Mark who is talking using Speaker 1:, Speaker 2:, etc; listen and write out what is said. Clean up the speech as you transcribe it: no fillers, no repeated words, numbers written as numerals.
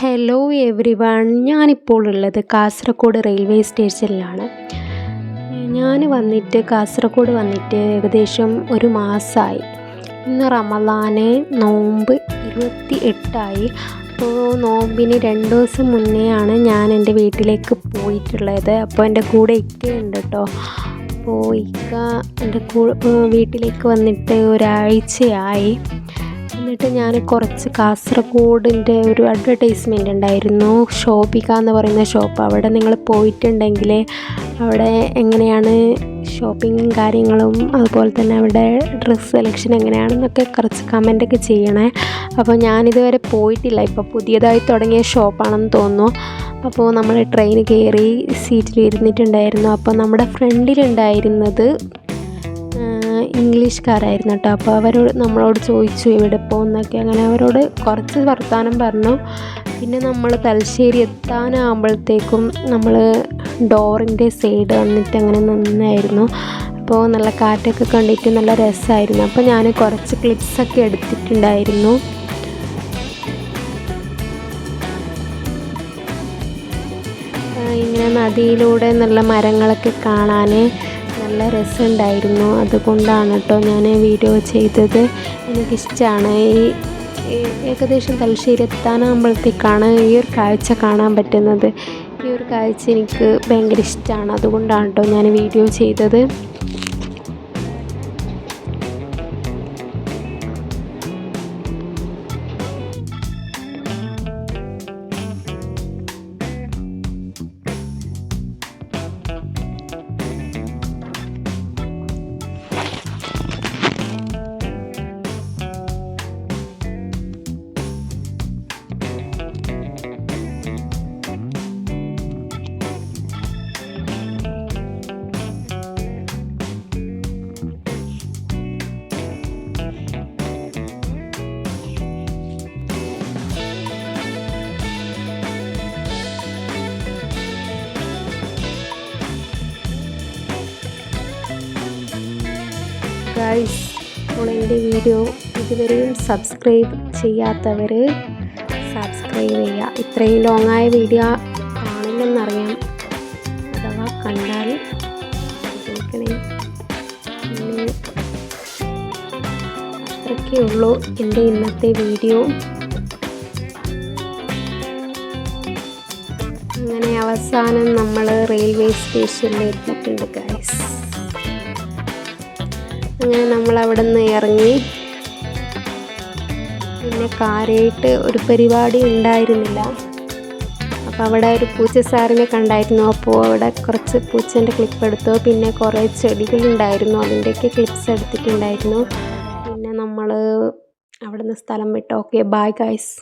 Speaker 1: Hello every one, ഞാനിപ്പോൾ ഉള്ളത് Kasaragod railway സ്റ്റേഷനിലാണ്. കാസർഗോഡ് വന്നിട്ട് ഏകദേശം ഒരു മാസമായി. ഇന്ന് റമദാന് നോമ്പ് 28ആയി. അപ്പോൾ നോമ്പിന് 2 ദിവസം മുന്നെയാണ് ഞാൻ എൻ്റെ വീട്ടിലേക്ക് പോയിട്ടുള്ളത്. അപ്പോൾ എൻ്റെ കൂടെ ഇക്കയുണ്ട് കേട്ടോ. അപ്പോൾ ഇക്ക എൻ്റെ വീട്ടിലേക്ക് വന്നിട്ട് ഒരാഴ്ചയായി. എന്നിട്ട് ഞാൻ കുറച്ച് കാസർഗോഡിൻ്റെ ഒരു അഡ്വർടൈസ്മെൻ്റ് ഉണ്ടായിരുന്നു, ഷോപ്പിക എന്ന് പറയുന്ന ഷോപ്പ്. അവിടെ നിങ്ങൾ പോയിട്ടുണ്ടെങ്കിൽ അവിടെ എങ്ങനെയാണ് ഷോപ്പിങ്ങും കാര്യങ്ങളും, അതുപോലെ തന്നെ അവിടെ ഡ്രസ്സ് സെലക്ഷൻ എങ്ങനെയാണെന്നൊക്കെ കുറച്ച് കമൻ്റൊക്കെ ചെയ്യണേ. അപ്പോൾ ഞാനിതുവരെ പോയിട്ടില്ല, ഇപ്പോൾ പുതിയതായി തുടങ്ങിയ ഷോപ്പാണെന്ന് തോന്നുന്നു. അപ്പോൾ നമ്മൾ ട്രെയിൻ കയറി സീറ്റിൽ ഇരുന്നിട്ടുണ്ടായിരുന്നു. അപ്പോൾ നമ്മുടെ ഫ്രണ്ടിലുണ്ടായിരുന്നത് ഇംഗ്ലീഷുകാരായിരുന്നു കേട്ടോ. അപ്പോൾ നമ്മളോട് ചോദിച്ചു എവിടെ പോകുന്നൊക്കെ. അങ്ങനെ അവരോട് കുറച്ച് വർത്തമാനം പറഞ്ഞു. പിന്നെ നമ്മൾ തലശ്ശേരി എത്താനാകുമ്പോഴത്തേക്കും നമ്മൾ ഡോറിൻ്റെ സൈഡ് വന്നിട്ട് അങ്ങനെ നിന്നായിരുന്നു. അപ്പോൾ നല്ല കാറ്റൊക്കെ കണ്ടിട്ട് നല്ല രസമായിരുന്നു. അപ്പോൾ ഞാൻ കുറച്ച് ക്ലിപ്സൊക്കെ എടുത്തിട്ടുണ്ടായിരുന്നു. ഇങ്ങനെ നദിയിലൂടെ നല്ല മരങ്ങളൊക്കെ കാണാൻ നല്ല രസമുണ്ടായിരുന്നു. അതുകൊണ്ടാണ് കേട്ടോ ഞാൻ വീഡിയോ ചെയ്തത്. എനിക്കിഷ്ടമാണ് ഏകദേശം തലശ്ശേരി എത്താനാകുമ്പോഴത്തേക്കാണ് ഈ ഒരു കാഴ്ച കാണാൻ പറ്റുന്നത്. ഈ ഒരു കാഴ്ച എനിക്ക് ഭയങ്കര ഇഷ്ടമാണ്. അതുകൊണ്ടാണ് കേട്ടോ ഞാൻ വീഡിയോ ചെയ്തത്. ഗൈസ്, അപ്പോൾ എൻ്റെ വീഡിയോ ഇതുവരെയും സബ്സ്ക്രൈബ് ചെയ്യാത്തവർ സബ്സ്ക്രൈബ് ചെയ്യുക. ഇത്രയും ലോങ്ങായ വീഡിയോ കാണില്ലെന്നറിയാം, അഥവാ കണ്ടാൽ കേൾക്കണേ. പിന്നെ അത്രയ്ക്കേ ഉള്ളൂ എൻ്റെ ഇന്നത്തെ വീഡിയോ. അങ്ങനെ അവസാനം നമ്മൾ റെയിൽവേ സ്റ്റേഷനിൽ എത്തിയിട്ടുണ്ട് ഗൈസ്. അങ്ങനെ നമ്മളവിടെ നിന്ന് ഇറങ്ങി. പിന്നെ കാര്യമായിട്ട് ഒരു പരിപാടി ഉണ്ടായിരുന്നില്ല. അപ്പോൾ അവിടെ ഒരു പൂച്ചസാറിനെ കണ്ടായിരുന്നു. അപ്പോൾ അവിടെ കുറച്ച് പൂച്ചേൻ്റെ ക്ലിപ്പ് എടുത്തു. പിന്നെ കുറേ ചെടികളുണ്ടായിരുന്നു, അതിൻ്റെയൊക്കെ ക്ലിപ്സ് എടുത്തിട്ടുണ്ടായിരുന്നു. പിന്നെ നമ്മൾ അവിടെ നിന്ന് സ്ഥലം വിട്ടു. Okay, bye guys.